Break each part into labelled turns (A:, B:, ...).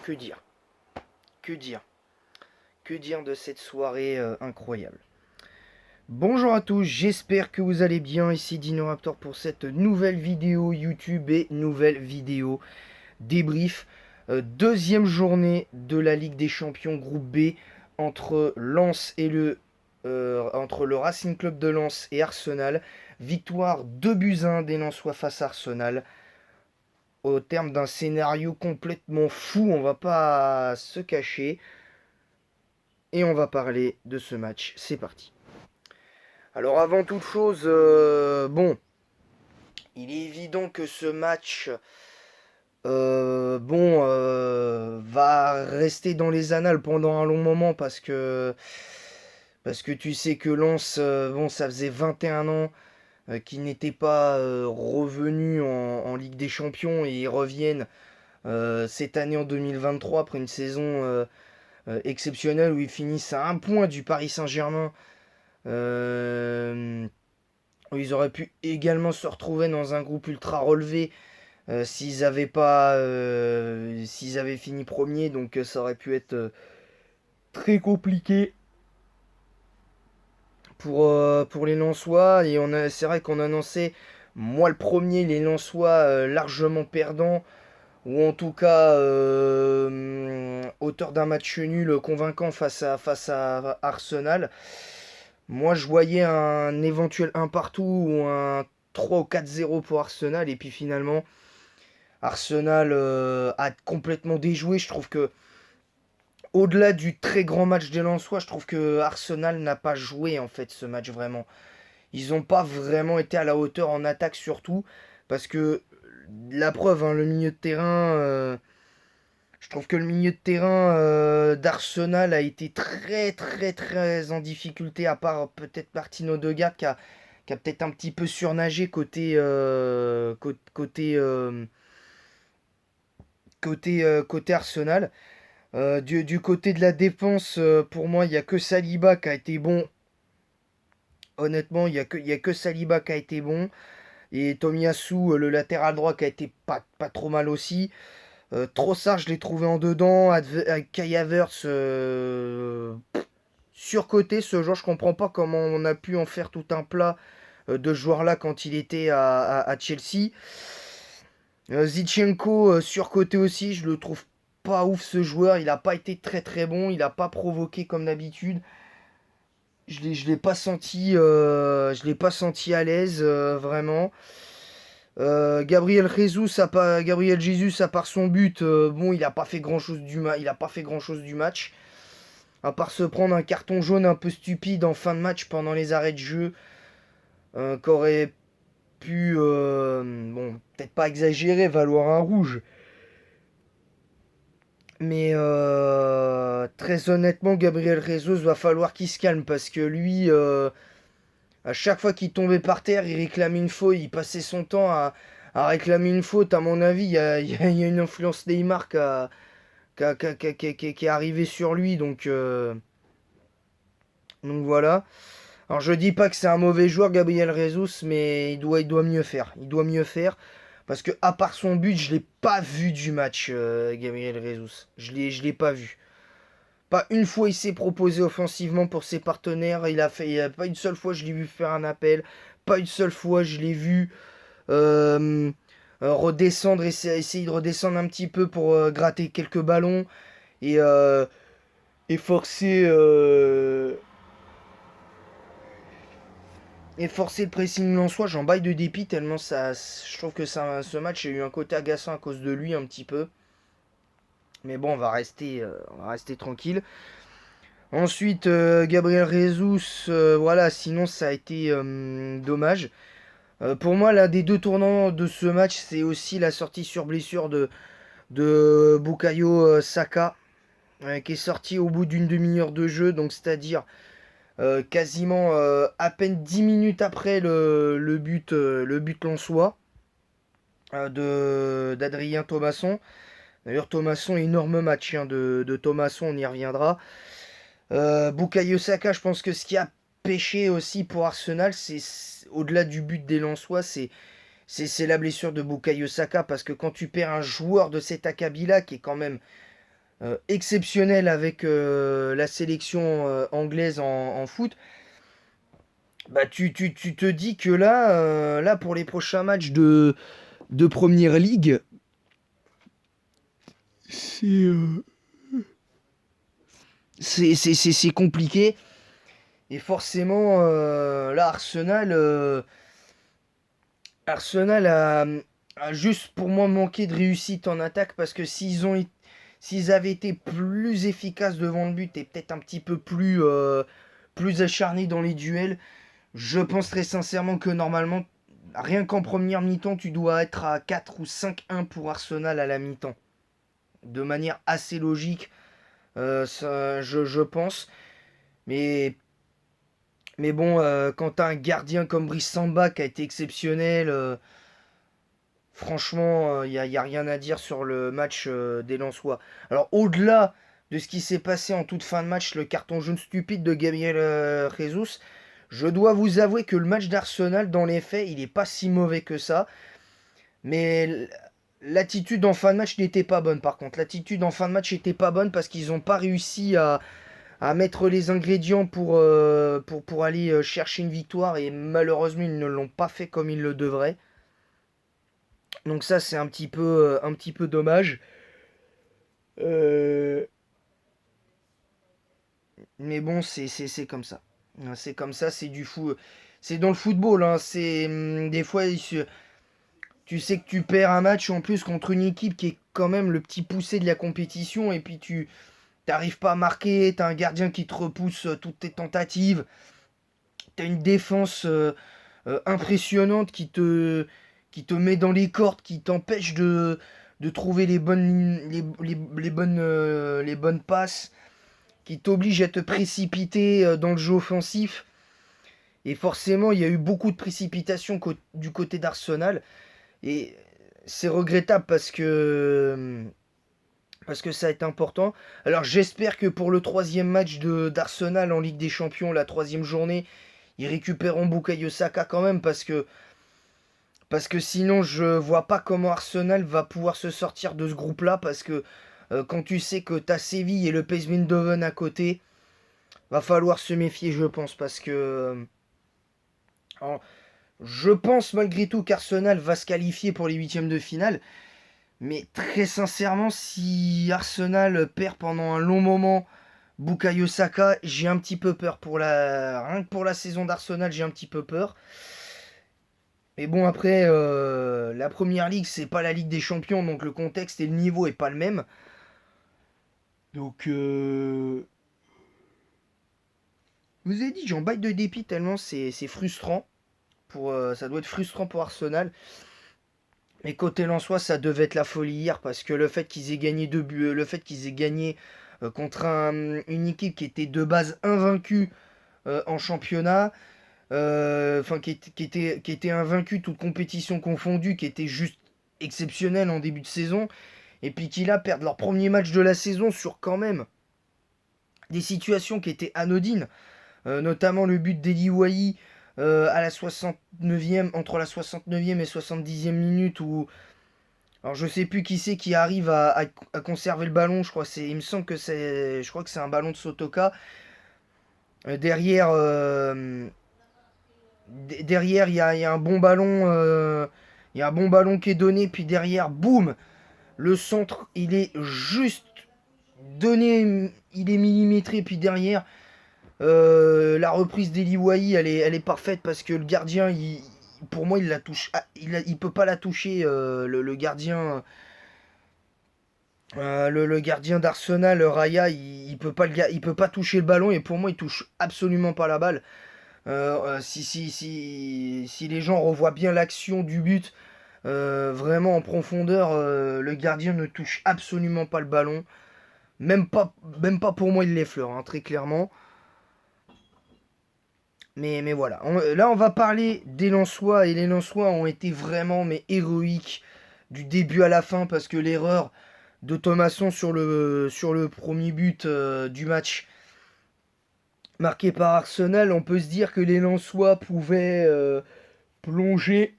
A: Que dire? Que dire? Que dire de cette soirée incroyable? Bonjour à tous, j'espère que vous allez bien. Ici DinoRaptor pour cette nouvelle vidéo YouTube et nouvelle vidéo débrief. Deuxième journée de la Ligue des Champions groupe B entre Lens et entre le Racing Club de Lens et Arsenal. Victoire 2-1 des Lensois face à Arsenal. Au terme d'un scénario complètement fou, on va pas se cacher. Et on va parler de ce match. C'est parti. Alors avant toute chose, il est évident que ce match, va rester dans les annales pendant un long moment parce que tu sais que Lens, ça faisait 21 ans qu'ils n'étaient pas revenus en Ligue des Champions et ils reviennent cette année en 2023 après une saison exceptionnelle où ils finissent à un point du Paris Saint-Germain. Euh, Ils auraient pu également se retrouver dans un groupe ultra relevé s'ils avaient fini premier, donc ça aurait pu être très compliqué pour les Lensois. Et c'est vrai qu'on annonçait, moi le premier, les Lensois largement perdants, ou en tout cas auteur d'un match nul convaincant face à Arsenal. Moi, je voyais un éventuel 1 partout ou un 3 ou 4-0 pour Arsenal. Et puis finalement, Arsenal a complètement déjoué. Je trouve que, au-delà du très grand match des Lensois, je trouve que Arsenal n'a pas joué en fait ce match vraiment. Ils n'ont pas vraiment été à la hauteur en attaque surtout. Parce que, la preuve, hein, le milieu de terrain. Je trouve que le milieu de terrain d'Arsenal a été très très très en difficulté, à part peut-être Martino Odegaard qui a peut-être un petit peu surnagé côté Arsenal. Du côté de la défense, pour moi, il n'y a que Saliba qui a été bon. Honnêtement, il y a que Saliba qui a été bon. Et Tomiyasu, le latéral droit, qui a été pas trop mal aussi. Trossard, je l'ai trouvé en dedans. Avec Kai Havertz, surcoté ce joueur. Je comprends pas comment on a pu en faire tout un plat de ce joueur-là quand il était à Chelsea. Zichenko, surcoté aussi. Je le trouve pas ouf ce joueur. Il a pas été très très bon. Il a pas provoqué comme d'habitude. Je l'ai pas senti, je l'ai pas senti à l'aise vraiment. Gabriel Jesus, à part son but, bon, il a pas fait grand chose du match, à part se prendre un carton jaune un peu stupide en fin de match pendant les arrêts de jeu, qu'aurait pu, bon, peut-être pas exagérer, valoir un rouge. Mais très honnêtement, Gabriel Jesus va falloir qu'il se calme parce que lui, à chaque fois qu'il tombait par terre, il réclamait une faute, il passait son temps à réclamer une faute. À mon avis, il y a une influence Neymar qui est arrivée sur lui. Donc voilà. Alors je dis pas que c'est un mauvais joueur, Gabriel Jesus, mais il doit mieux faire. Il doit mieux faire. Parce que à part son but, je l'ai pas vu du match, Gabriel Jesus. Je l'ai pas vu. Pas une fois il s'est proposé offensivement pour ses partenaires. Pas une seule fois je l'ai vu faire un appel. Pas une seule fois je l'ai vu euh, redescendre, essayer de redescendre un petit peu pour gratter quelques ballons et, euh, et forcer le pressing lensois. J'en baille de dépit tellement je trouve que ce match a eu un côté agaçant à cause de lui un petit peu. Mais bon, on va rester tranquille. Ensuite, Gabriel Jesus, voilà, sinon ça a été dommage. Pour moi, l'un des deux tournants de ce match, c'est aussi la sortie sur blessure de Bukayo Saka, qui est sorti au bout d'une demi-heure de jeu, donc c'est-à-dire quasiment à peine 10 minutes après le but lensois d'Adrien Thomasson. D'ailleurs, Thomasson, énorme match hein, de Thomasson, on y reviendra. Bukayo Saka, je pense que ce qui a pêché aussi pour Arsenal, c'est au-delà du but des Lensois, c'est la blessure de Bukayo Saka, parce que quand tu perds un joueur de cet acabit-là, qui est quand même exceptionnel avec la sélection anglaise en foot, bah tu te dis que là pour les prochains matchs de Première Ligue, c'est c'est compliqué. Et forcément, là, Arsenal a juste pour moi manqué de réussite en attaque parce que s'ils avaient été plus efficaces devant le but et peut-être un petit peu plus acharnés dans les duels, je pense très sincèrement que normalement, rien qu'en première mi-temps, tu dois être à 4 ou 5-1 pour Arsenal à la mi-temps. De manière assez logique, je pense. Mais Mais bon, quand t'as un gardien comme Brice Samba qui a été exceptionnel, franchement, y a rien à dire sur le match des Lensois. Alors, au-delà de ce qui s'est passé en toute fin de match, le carton jaune stupide de Gabriel Jesus, je dois vous avouer que le match d'Arsenal, dans les faits, il est pas si mauvais que ça. Mais l'attitude en fin de match n'était pas bonne, par contre. L'attitude en fin de match n'était pas bonne parce qu'ils n'ont pas réussi à mettre les ingrédients pour aller chercher une victoire et malheureusement ils ne l'ont pas fait comme ils le devraient. Donc ça c'est un petit peu dommage. Euh, mais bon c'est comme ça. C'est comme ça, c'est du fou. C'est dans le football, hein. C'est des fois tu sais que tu perds un match en plus contre une équipe qui est quand même le petit poussé de la compétition et puis tu t'arrives pas à marquer, t'as un gardien qui te repousse toutes tes tentatives, t'as une défense impressionnante qui te met dans les cordes, qui t'empêche de trouver les bonnes passes, qui t'oblige à te précipiter dans le jeu offensif. Et forcément, il y a eu beaucoup de précipitations du côté d'Arsenal. Et c'est regrettable parce que ça a été important. Alors j'espère que pour le troisième match d'Arsenal en Ligue des Champions, la troisième journée, ils récupéreront Bukayo Saka quand même parce que sinon je vois pas comment Arsenal va pouvoir se sortir de ce groupe-là parce que quand tu sais que t'as Séville et le PSV Eindhoven à côté, va falloir se méfier je pense parce que alors, je pense malgré tout qu'Arsenal va se qualifier pour les huitièmes de finale. Mais très sincèrement, si Arsenal perd pendant un long moment Bukayo Saka, j'ai un petit peu peur rien que pour la saison d'Arsenal, j'ai un petit peu peur. Mais bon après, la première ligue, c'est pas la Ligue des Champions, donc le contexte et le niveau est pas le même. Donc, je vous ai dit, j'en baille de dépit tellement c'est frustrant. Ça doit être frustrant pour Arsenal. Mais côté Lensois, ça devait être la folie hier parce que le fait qu'ils aient gagné deux buts, le fait qu'ils aient gagné contre une équipe qui était de base invaincue en championnat, enfin qui était invaincue toute compétition confondue, qui était juste exceptionnelle en début de saison, et puis qui là perdent leur premier match de la saison sur quand même des situations qui étaient anodines, notamment le but d'Eli Wahi à la 69e, entre la 69e et 70e minute où alors je sais plus qui c'est qui arrive à conserver le ballon. Il me semble que je crois que c'est un ballon de Sotoka. Derrière, il y a un bon ballon, il y a un bon ballon qui est donné. Puis derrière, boum, le centre, il est juste donné, il est millimétré. Puis derrière, la reprise d'Eli Wahi, elle est parfaite parce que le gardien, pour moi, il la touche, il peut pas la toucher. Le gardien. Le gardien d'Arsenal, Raya, il peut pas toucher le ballon et pour moi il touche absolument pas la balle. Si les gens revoient bien l'action du but, vraiment en profondeur, le gardien ne touche absolument pas le ballon. Même pas pour moi il l'effleure, hein, très clairement. Mais voilà. Là on va parler des Lensois et les Lensois ont été vraiment mais héroïques du début à la fin parce que l'erreur de Thomasson sur le premier but du match marqué par Arsenal, on peut se dire que les Lensois pouvaient plonger.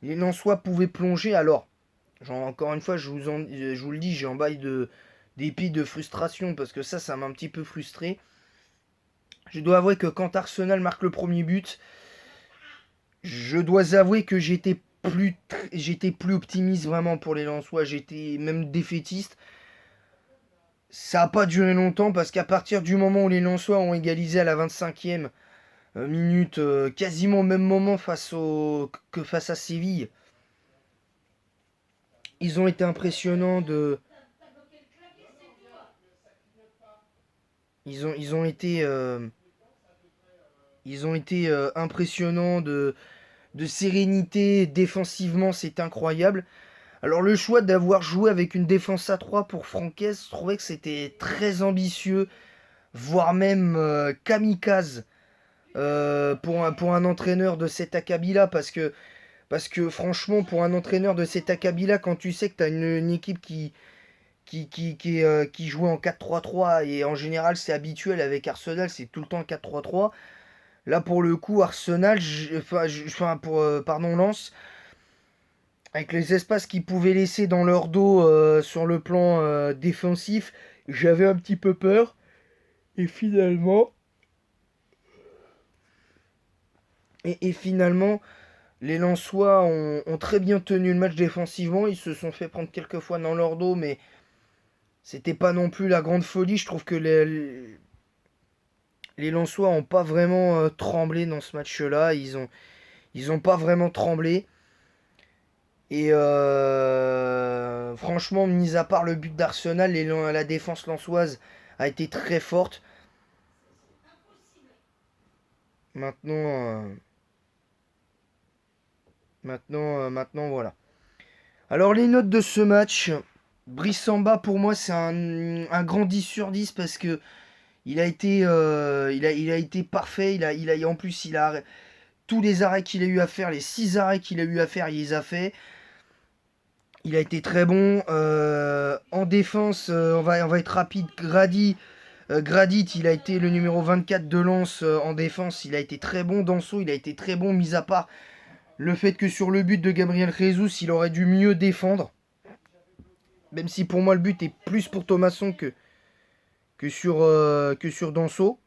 A: Les Lensois pouvaient plonger. Alors, Genre, encore une fois, je vous le dis, j'ai en bail d'épis de frustration parce que ça m'a un petit peu frustré. Je dois avouer que quand Arsenal marque le premier but, je dois avouer que j'étais plus optimiste vraiment pour les Lensois. J'étais même défaitiste. Ça n'a pas duré longtemps parce qu'à partir du moment où les Lensois ont égalisé à la 25e minute, quasiment au même moment que face à Séville, ils ont été impressionnants de. Ils ont été. Ils ont été impressionnants de sérénité défensivement, c'est incroyable. Alors le choix d'avoir joué avec une défense à 3 pour Franquès, je trouvais que c'était très ambitieux, voire même kamikaze pour un entraîneur de cet acabit-là, parce que franchement, pour un entraîneur de cet acabit-là, quand tu sais que tu as une équipe qui jouait en 4-3-3, et en général c'est habituel avec Arsenal, c'est tout le temps 4-3-3. Là pour le coup, Arsenal, pardon, Lens, avec les espaces qu'ils pouvaient laisser dans leur dos sur le plan défensif, j'avais un petit peu peur. Et finalement, et finalement, les Lensois ont très bien tenu le match défensivement. Ils se sont fait prendre quelques fois dans leur dos, mais c'était pas non plus la grande folie. Je trouve que les Lensois n'ont pas vraiment tremblé dans ce match-là. Ils ont pas vraiment tremblé. Et franchement, mis à part le but d'Arsenal, la défense lensoise a été très forte. Maintenant, maintenant voilà. Alors les notes de ce match, Brissamba pour moi c'est un grand 10 sur 10 parce que il a été parfait. En plus il a tous les arrêts qu'il a eu à faire, les 6 arrêts qu'il a eu à faire, il les a fait. Il a été très bon. En défense, on va être rapide. Gradit, il a été le numéro 24 de Lens en défense. Il a été très bon. Danso, il a été très bon, mis à part le fait que sur le but de Gabriel Jesus, il aurait dû mieux défendre. Même si pour moi, le but est plus pour Thomasson que sur Danso.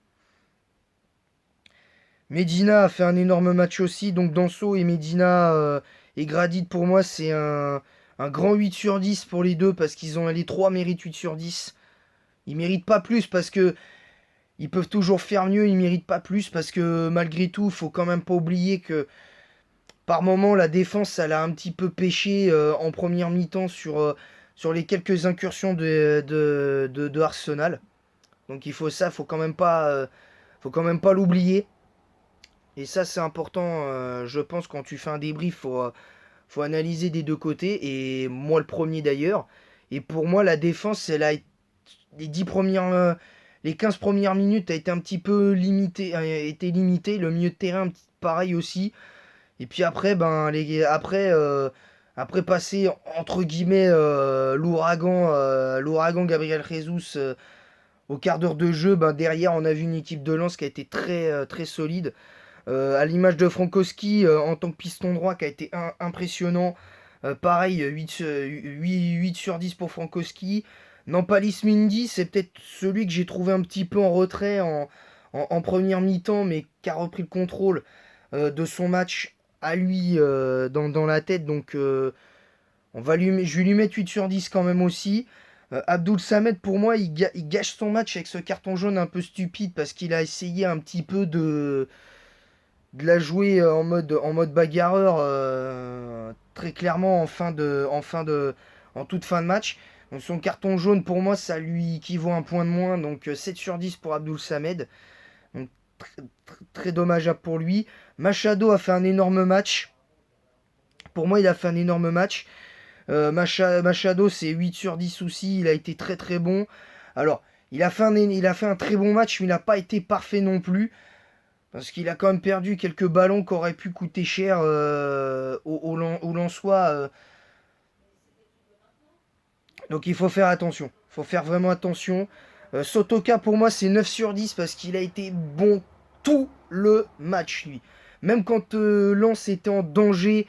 A: Medina a fait un énorme match aussi. Donc Danso et Medina et Gradit, pour moi, c'est un grand 8 sur 10 pour les deux parce qu'ils ont les trois méritent 8 sur 10. Ils méritent pas plus parce que ils peuvent toujours faire mieux, ils méritent pas plus parce que malgré tout, faut quand même pas oublier que par moment la défense elle a un petit peu pêché en première mi-temps sur les quelques incursions de Arsenal. Donc il faut ça, faut quand même pas l'oublier. Et ça c'est important, je pense quand tu fais un débrief, faut analyser des deux côtés et moi le premier d'ailleurs. Et pour moi la défense les 10 premières les 15 premières minutes a été un petit peu limité, le milieu de terrain pareil aussi. Et puis après après passer entre guillemets l'ouragan Gabriel Jesus au quart d'heure de jeu, derrière on a vu une équipe de Lens qui a été très solide. À l'image de Frankowski en tant que piston droit qui a été impressionnant. Pareil, 8 sur 10 pour Frankowski. Nampalis Mendy, c'est peut-être celui que j'ai trouvé un petit peu en retrait en première mi-temps, mais qui a repris le contrôle de son match à lui dans la tête. Donc je vais lui mettre 8 sur 10 quand même aussi. Abdoul Samed, pour moi, il gâche son match avec ce carton jaune un peu stupide parce qu'il a essayé un petit peu de la jouer en mode bagarreur très clairement en toute fin de match. Donc son carton jaune pour moi ça lui équivaut un point de moins, donc 7 sur 10 pour Abdoul Samed. Donc très dommageable pour lui. Machado a fait un énorme match. Pour moi il a fait un énorme match. Machado c'est 8 sur 10 aussi, il a été très bon. Alors il a fait un très bon match mais il n'a pas été parfait non plus. Parce qu'il a quand même perdu quelques ballons qui auraient pu coûter cher aux Lensois. Donc il faut faire attention. Il faut faire vraiment attention. Sotoka, pour moi, c'est 9 sur 10 parce qu'il a été bon tout le match, lui. Même quand Lens était en danger,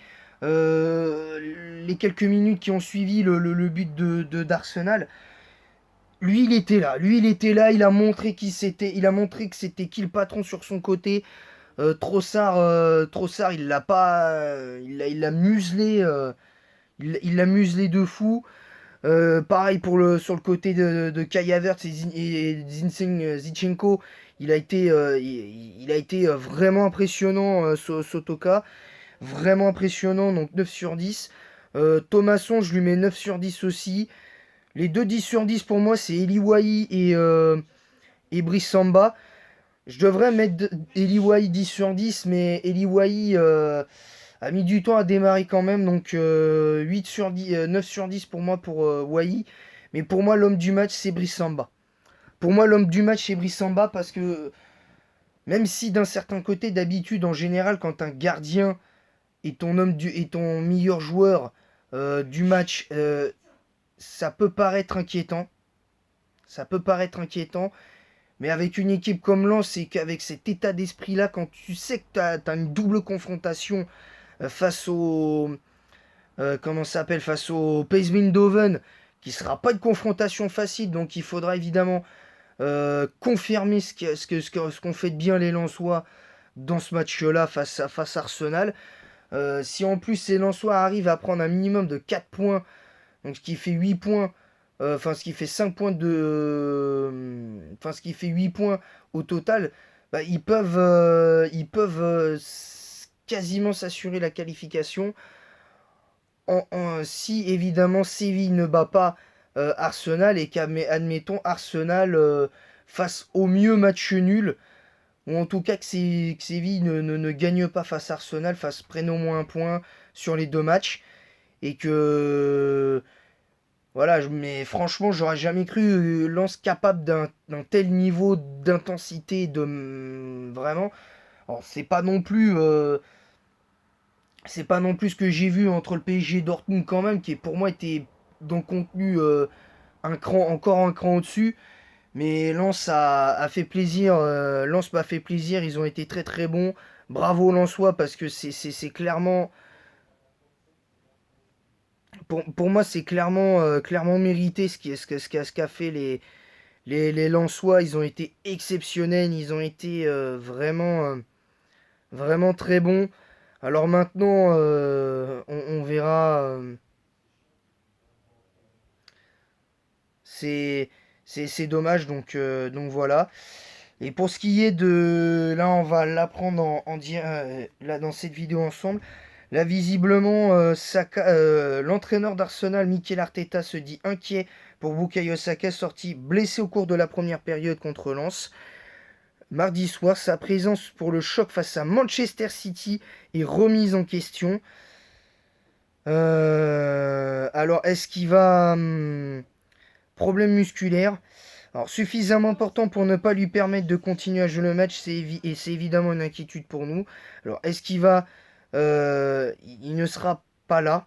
A: les quelques minutes qui ont suivi le but d'Arsenal, lui il était là, il a montré il a montré que c'était qui le patron sur son côté. Trossard, il l'a pas, il l'a muselé, il l'a muselé de fou. Pareil sur le côté de Kai Havertz et Zinchenko, il a été vraiment impressionnant, Sotoka, vraiment impressionnant, donc 9 sur 10. Thomasson, je lui mets 9 sur 10 aussi. Les deux 10 sur 10 pour moi, c'est Eli Wahi et Brice Samba. Je devrais mettre Eli Wahi 10 sur 10, mais Eli Wahi a mis du temps à démarrer quand même. Donc 8 sur 10, 9 sur 10 pour moi pour Wahi. Mais pour moi, l'homme du match, c'est Brice Samba. Pour moi, l'homme du match, c'est Brice Samba parce que même si d'un certain côté, d'habitude, en général, quand un gardien est ton meilleur joueur du match, ça peut paraître inquiétant. Ça peut paraître inquiétant. Mais avec une équipe comme Lens et qu'avec cet état d'esprit-là, quand tu sais que tu as une double confrontation face au. Comment ça s'appelle, face au PSV Eindhoven, qui sera pas une confrontation facile, donc il faudra évidemment confirmer ce qu'ont fait de bien les Lensois dans ce match-là face à Arsenal. Si en plus les Lensois arrivent à prendre un minimum de 4 points, donc ce qui fait 8 points, ce qui fait 5 points ce qui fait 8 points au total, bah, ils peuvent quasiment s'assurer la qualification. Si évidemment Séville ne bat pas Arsenal et qu'admettons Arsenal fasse au mieux match nul, ou en tout cas que Séville ne gagne pas face à Arsenal, prenne au moins un point sur les deux matchs, et que voilà, mais franchement, j'aurais jamais cru Lens capable d'un tel niveau d'intensité, vraiment. Alors, c'est pas non plus ce que j'ai vu entre le PSG et Dortmund quand même, qui pour moi était dans le contenu encore un cran au-dessus. Mais Lens a fait plaisir. Lens m'a fait plaisir. Ils ont été très très bons. Bravo Lensois parce que c'est clairement. Pour moi, c'est clairement mérité ce qu'a fait les Lensois. Ils ont été exceptionnels. Ils ont été vraiment très bons. Alors maintenant, on verra. C'est c'est dommage, donc voilà. Et pour ce qui est de... Là, on va l'apprendre là, dans cette vidéo ensemble. Là, visiblement, l'entraîneur d'Arsenal, Mikel Arteta, se dit inquiet pour Bukayo Saka, sorti blessé au cours de la première période contre Lens. Mardi soir, sa présence pour le choc face à Manchester City est remise en question. Alors, est-ce qu'il va... problème musculaire. Alors, suffisamment important pour ne pas lui permettre de continuer à jouer le match, et c'est évidemment une inquiétude pour nous. Alors, est-ce qu'il va... il ne sera pas là.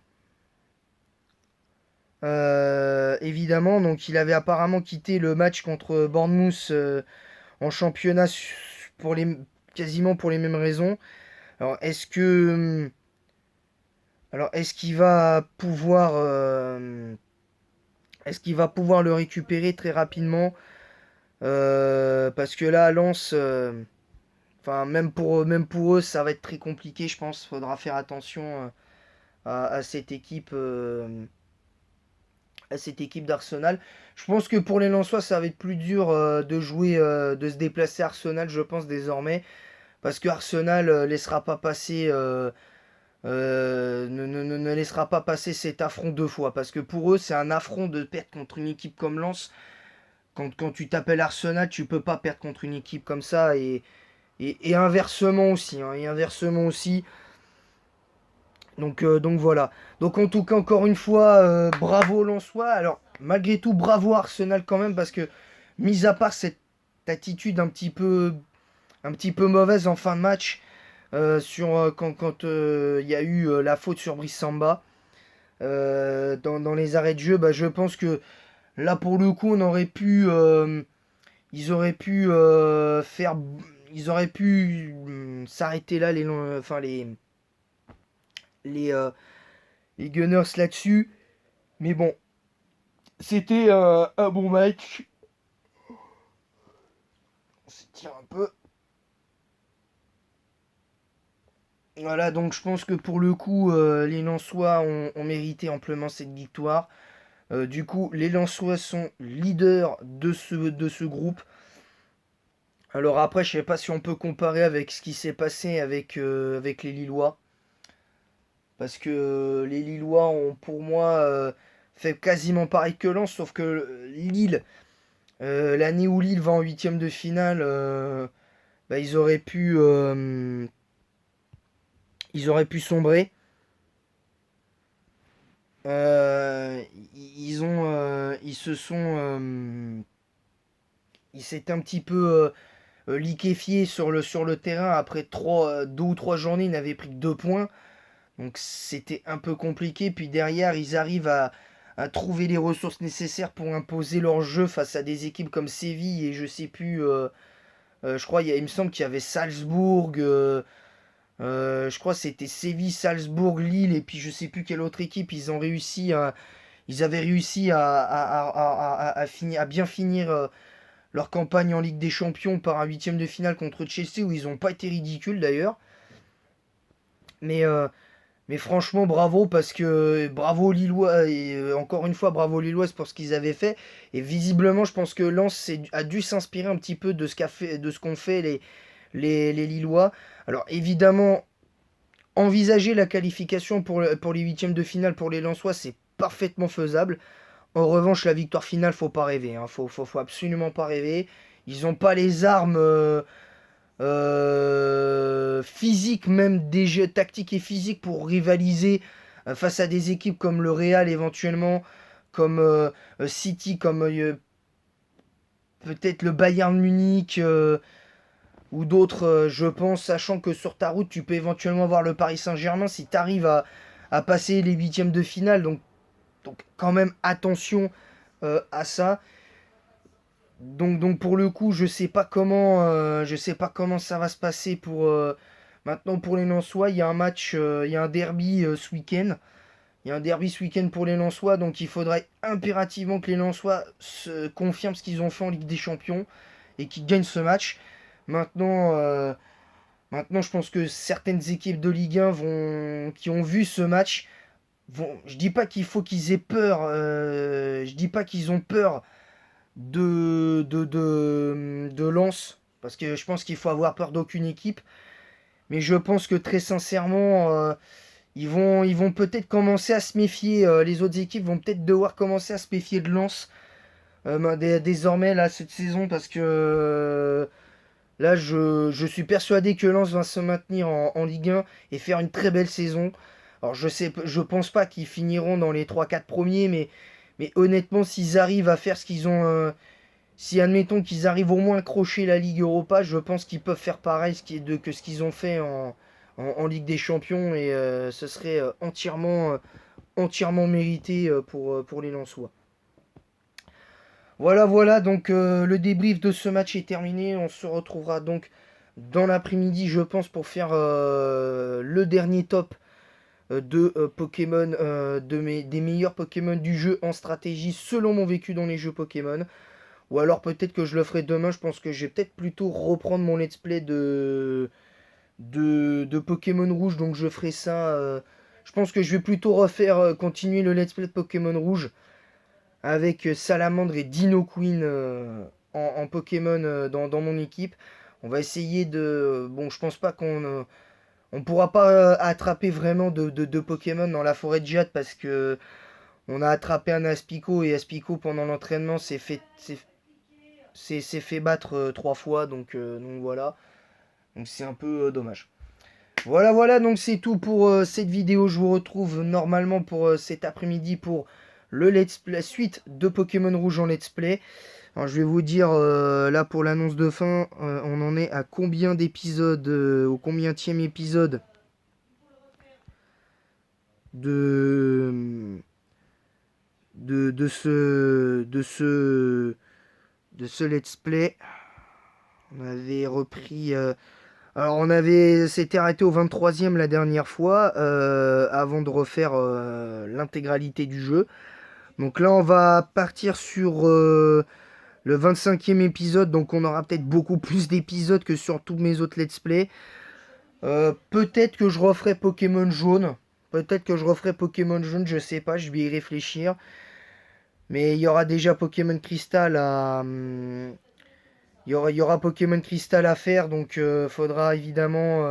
A: Évidemment, donc il avait apparemment quitté le match contre Bournemouth en championnat quasiment pour les mêmes raisons. Alors, est-ce qu'il va pouvoir... est-ce qu'il va pouvoir le récupérer très rapidement? Parce que là, Lens, même pour eux, ça va être très compliqué, je pense. Faudra faire attention à cette équipe d'Arsenal. Je pense que pour les Lensois, ça va être plus dur de jouer, de se déplacer à Arsenal, je pense désormais, parce que Arsenal laissera pas passer, ne laissera pas passer cet affront deux fois, parce que pour eux, c'est un affront de perdre contre une équipe comme Lens. Quand tu t'appelles Arsenal, tu peux pas perdre contre une équipe comme ça, et inversement aussi, hein, et inversement aussi. Donc voilà. Donc en tout cas, encore une fois, bravo Lensois. Alors, malgré tout, bravo Arsenal quand même, parce que, mis à part cette attitude un petit peu mauvaise en fin de match, quand il y a eu la faute sur Brice Samba, dans les arrêts de jeu, bah, je pense que là, pour le coup, ils auraient pu s'arrêter là, les les Gunners là-dessus. Mais bon, c'était un bon match. On s'étire un peu. Voilà, donc je pense que pour le coup, les Lensois ont mérité amplement cette victoire. Du coup, les Lensois sont leaders de ce groupe. Alors après, je sais pas si on peut comparer avec ce qui s'est passé avec les Lillois. Parce que les Lillois ont pour moi fait quasiment pareil que Lens, sauf que Lille, l'année où Lille va en huitième de finale, bah, ils auraient pu sombrer. Euh, ils se sont, ils s'étaient un petit peu liquéfiés sur le terrain après 2 ou 3 journées, ils n'avaient pris que 2 points. Donc c'était un peu compliqué. Puis derrière, ils arrivent à trouver les ressources nécessaires pour imposer leur jeu face à des équipes comme Séville et je sais plus. Je crois, il me semble qu'il y avait Salzbourg. Je crois que c'était Séville, Salzbourg, Lille et puis je sais plus quelle autre équipe. Ils avaient réussi à bien finir leur campagne en Ligue des Champions par un huitième de finale contre Chelsea où ils n'ont pas été ridicules d'ailleurs. Mais Mais franchement, bravo parce que bravo aux Lillois et encore une fois bravo aux Lillois pour ce qu'ils avaient fait. Et visiblement, je pense que Lens a dû s'inspirer un petit peu de ce qu'ont fait les Lillois. Alors évidemment, envisager la qualification pour les huitièmes de finale pour les Lensois, c'est parfaitement faisable. En revanche, la victoire finale, faut pas rêver. Hein. Faut absolument pas rêver. Ils n'ont pas les armes. Physique, même des jeux tactiques et physiques pour rivaliser face à des équipes comme le Real éventuellement, comme City, comme peut-être le Bayern Munich ou d'autres, je pense, sachant que sur ta route, tu peux éventuellement voir le Paris Saint-Germain si tu arrives à passer les huitièmes de finale. Donc quand même attention à ça. Donc pour le coup, je sais pas comment ça va se passer maintenant pour les Lensois. Il y a un match, il y a un derby ce week-end. Il y a un derby ce week-end pour les Lensois, donc il faudrait impérativement que les Lensois se confirment ce qu'ils ont fait en Ligue des Champions et qu'ils gagnent ce match. Maintenant, maintenant, je pense que certaines équipes de Ligue 1 qui ont vu ce match, je dis pas qu'il faut qu'ils aient peur, je dis pas qu'ils ont peur de Lens, parce que je pense qu'il faut avoir peur d'aucune équipe. Mais je pense que très sincèrement, ils vont peut-être commencer à se méfier. Les autres équipes vont peut-être devoir commencer à se méfier de Lens désormais là cette saison, parce que là je suis persuadé que Lens va se maintenir en Ligue 1 et faire une très belle saison. Alors je pense pas qu'ils finiront dans les 3-4 premiers, mais honnêtement, s'ils arrivent à faire ce qu'ils ont, si admettons qu'ils arrivent au moins à crocher la Ligue Europa, je pense qu'ils peuvent faire pareil que ce qu'ils ont fait en Ligue des Champions et ce serait entièrement mérité pour les Lensois. Voilà, voilà, donc le débrief de ce match est terminé. On se retrouvera donc dans l'après-midi, je pense, pour faire le dernier top de Pokémon, des meilleurs Pokémon du jeu en stratégie selon mon vécu dans les jeux Pokémon. Ou alors peut-être que je le ferai demain. Je pense que je vais peut-être plutôt reprendre mon let's play de Pokémon Rouge. Donc je ferai ça. Je pense que je vais plutôt continuer le let's play de Pokémon Rouge avec Salamandre et Dino Queen en Pokémon dans mon équipe. On va essayer de. Bon, je pense pas on pourra pas attraper vraiment de Pokémon dans la forêt de Jade parce que on a attrapé un Aspico et Aspico pendant l'entraînement s'est fait battre 3 fois, donc voilà. Donc c'est un peu dommage. Voilà, voilà, donc c'est tout pour cette vidéo. Je vous retrouve normalement pour cet après-midi pour le let's play, la suite de Pokémon Rouge en let's play. Alors je vais vous dire, là pour l'annonce de fin, on en est à combien d'épisodes, au combienième épisode de, de ce let's play. On avait repris Alors s'était arrêté au 23e la dernière fois, avant de refaire l'intégralité du jeu. Donc là, on va partir sur le 25e épisode, donc on aura peut-être beaucoup plus d'épisodes que sur tous mes autres let's play. Peut-être que je referai Pokémon jaune. Peut-être que je referai Pokémon jaune, je sais pas, je vais y réfléchir. Mais il y aura déjà Pokémon Crystal à. Il y aura Pokémon Crystal à faire, donc faudra évidemment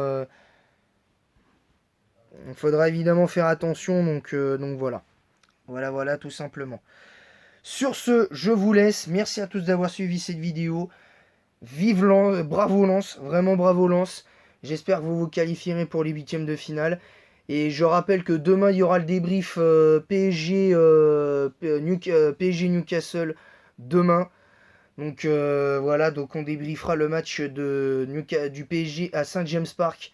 A: faire attention. Donc voilà. Voilà, tout simplement. Sur ce, je vous laisse. Merci à tous d'avoir suivi cette vidéo. Vive Lens, bravo Lens, vraiment bravo Lens. J'espère que vous vous qualifierez pour les huitièmes de finale. Et je rappelle que demain, il y aura le débrief PSG Newcastle demain. Donc voilà, donc on débriefera le match du PSG à Saint James Park,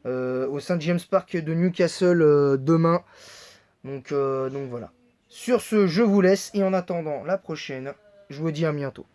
A: au Saint James Park de Newcastle demain. Donc voilà. Sur ce, je vous laisse et en attendant la prochaine, je vous dis à bientôt.